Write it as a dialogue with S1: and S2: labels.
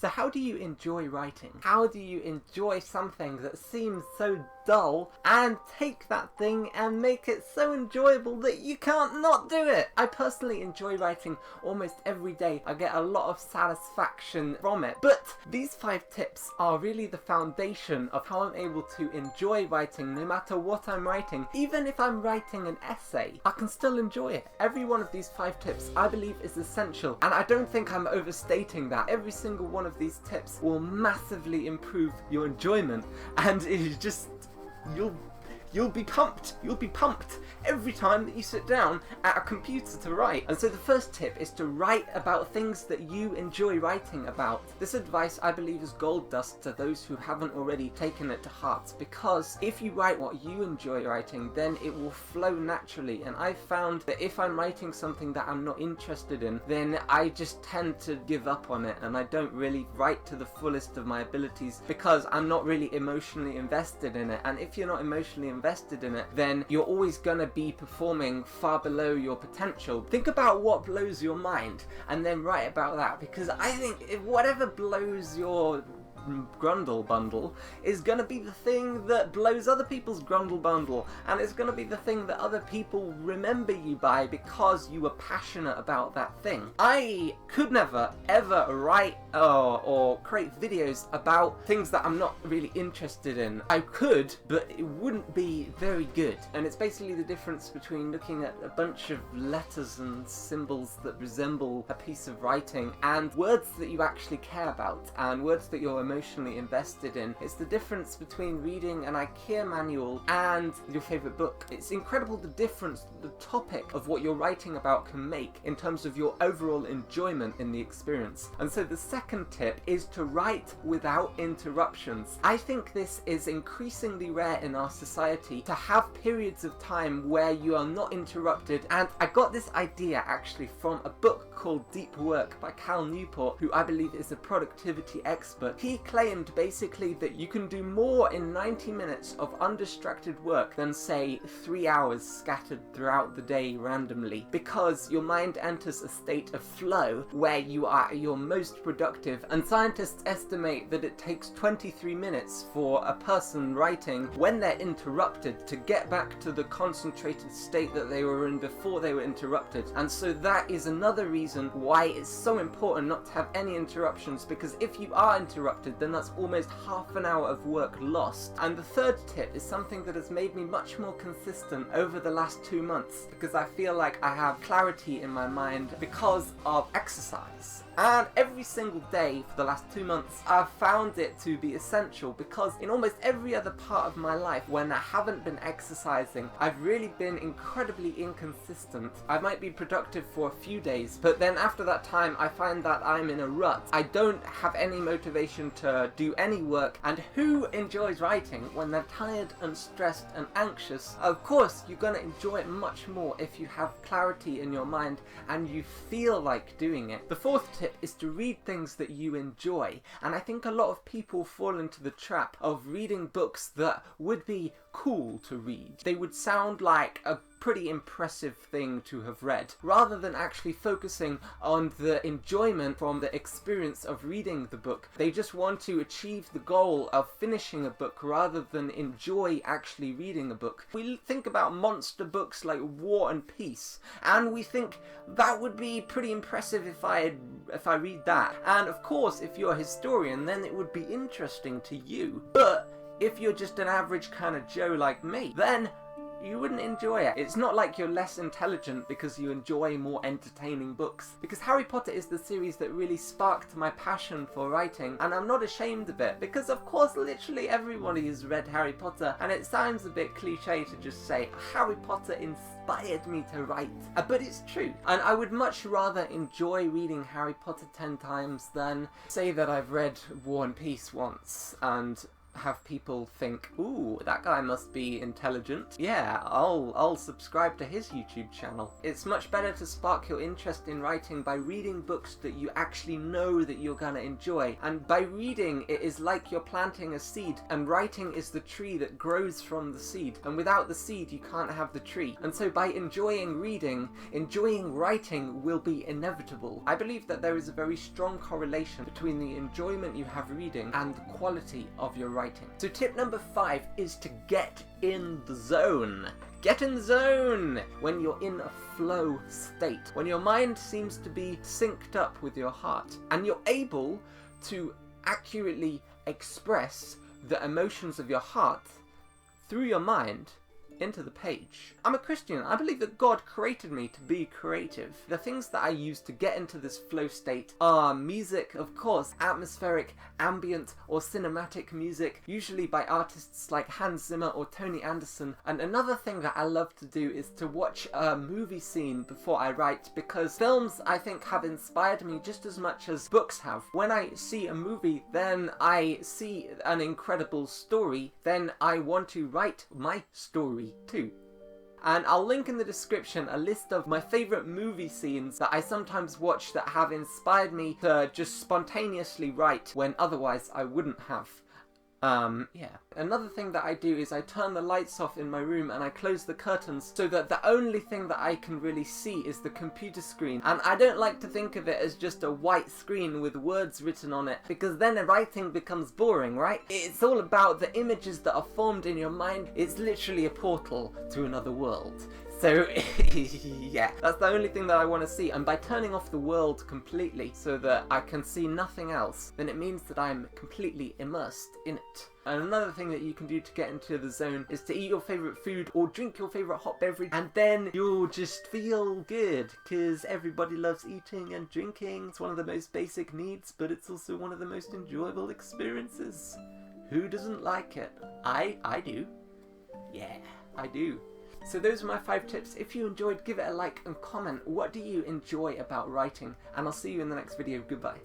S1: So how do you enjoy writing? How do you enjoy something that seems so dull and take that thing and make it so enjoyable that you can't not do it? I personally enjoy writing almost every day. I get a lot of satisfaction from it. But these 5 tips are really the foundation of how I'm able to enjoy writing no matter what I'm writing. Even if I'm writing an essay, I can still enjoy it. Every one of these 5 tips I believe is essential, and I don't think I'm overstating that. Every single one of these tips will massively improve your enjoyment, and it's just you'll be pumped every time that you sit down at a computer to write. And so the first tip is to write about things that you enjoy writing about. This advice I believe is gold dust to those who haven't already taken it to heart, because if you write what you enjoy writing, then it will flow naturally. And I've found that if I'm writing something that I'm not interested in, then I just tend to give up on it and I don't really write to the fullest of my abilities because I'm not really emotionally invested in it. And if you're not emotionally invested in it, then you're always gonna be performing far below your potential. Think about what blows your mind and then write about that, because I think if whatever blows your grundle bundle is going to be the thing that blows other people's grundle bundle, and it's going to be the thing that other people remember you by because you were passionate about that thing. I could never ever write or create videos about things that I'm not really interested in. I could, but it wouldn't be very good. And it's basically the difference between looking at a bunch of letters and symbols that resemble a piece of writing and words that you actually care about and words that you're emotionally invested in. It's the difference between reading an IKEA manual and your favourite book. It's incredible the difference the topic of what you're writing about can make in terms of your overall enjoyment in the experience. And so the second tip is to write without interruptions. I think this is increasingly rare in our society, to have periods of time where you are not interrupted. And I got this idea actually from a book called Deep Work by Cal Newport, who I believe is a productivity expert. He claimed basically that you can do more in 90 minutes of undistracted work than say 3 hours scattered throughout the day randomly, because your mind enters a state of flow where you are at your most productive. And scientists estimate that it takes 23 minutes for a person writing, when they're interrupted, to get back to the concentrated state that they were in before they were interrupted. And so that is another reason why it's so important not to have any interruptions, because if you are interrupted, then that's almost half an hour of work lost. And the third tip is something that has made me much more consistent over the last 2 months, because I feel like I have clarity in my mind because of exercise. And every single day for the last 2 months, I've found it to be essential, because in almost every other part of my life when I haven't been exercising, I've really been incredibly inconsistent. I might be productive for a few days, but then after that time I find that I'm in a rut. I don't have any motivation to do any work, and who enjoys writing when they're tired and stressed and anxious? Of course you're going to enjoy it much more if you have clarity in your mind and you feel like doing it. The fourth tip is to read things that you enjoy, and I think a lot of people fall into the trap of reading books that would be cool to read. They would sound like a pretty impressive thing to have read, rather than actually focusing on the enjoyment from the experience of reading the book. They just want to achieve the goal of finishing a book rather than enjoy actually reading a book. We think about monster books like War and Peace, and we think that would be pretty impressive if I read that. And of course, if you're a historian, then it would be interesting to you. But if you're just an average kind of Joe like me, then you wouldn't enjoy it. It's not like you're less intelligent because you enjoy more entertaining books. Because Harry Potter is the series that really sparked my passion for writing, and I'm not ashamed of it, because of course literally everybody has read Harry Potter, and it sounds a bit cliche to just say Harry Potter inspired me to write, but it's true. And I would much rather enjoy reading Harry Potter 10 times than say that I've read War and Peace once and have people think, ooh, that guy must be intelligent. Yeah, I'll subscribe to his YouTube channel. It's much better to spark your interest in writing by reading books that you actually know that you're gonna enjoy. And by reading, it is like you're planting a seed, and writing is the tree that grows from the seed. And without the seed, you can't have the tree. And so by enjoying reading, enjoying writing will be inevitable. I believe that there is a very strong correlation between the enjoyment you have reading and the quality of your writing. So tip number 5 is to get in the zone. Get in the zone when you're in a flow state, when your mind seems to be synced up with your heart, and you're able to accurately express the emotions of your heart through your mind into the page. I'm a Christian. I believe that God created me to be creative. The things that I use to get into this flow state are music, of course, atmospheric, ambient, or cinematic music, usually by artists like Hans Zimmer or Tony Anderson. And another thing that I love to do is to watch a movie scene before I write, because films, I think, have inspired me just as much as books have. When I see a movie, then I see an incredible story, then I want to write my story too. And I'll link in the description a list of my favourite movie scenes that I sometimes watch that have inspired me to just spontaneously write when otherwise I wouldn't have. Yeah. Another thing that I do is I turn the lights off in my room and I close the curtains so that the only thing that I can really see is the computer screen. And I don't like to think of it as just a white screen with words written on it, because then the writing becomes boring, right? It's all about the images that are formed in your mind. It's literally a portal to another world. So, yeah, that's the only thing that I want to see. And by turning off the world completely so that I can see nothing else, then it means that I'm completely immersed in it. And another thing that you can do to get into the zone is to eat your favourite food or drink your favourite hot beverage, and then you'll just feel good, because everybody loves eating and drinking. It's one of the most basic needs, but it's also one of the most enjoyable experiences. Who doesn't like it? I do. Yeah, I do. So those are my 5 tips. If you enjoyed, give it a like and comment. What do you enjoy about writing? And I'll see you in the next video. Goodbye.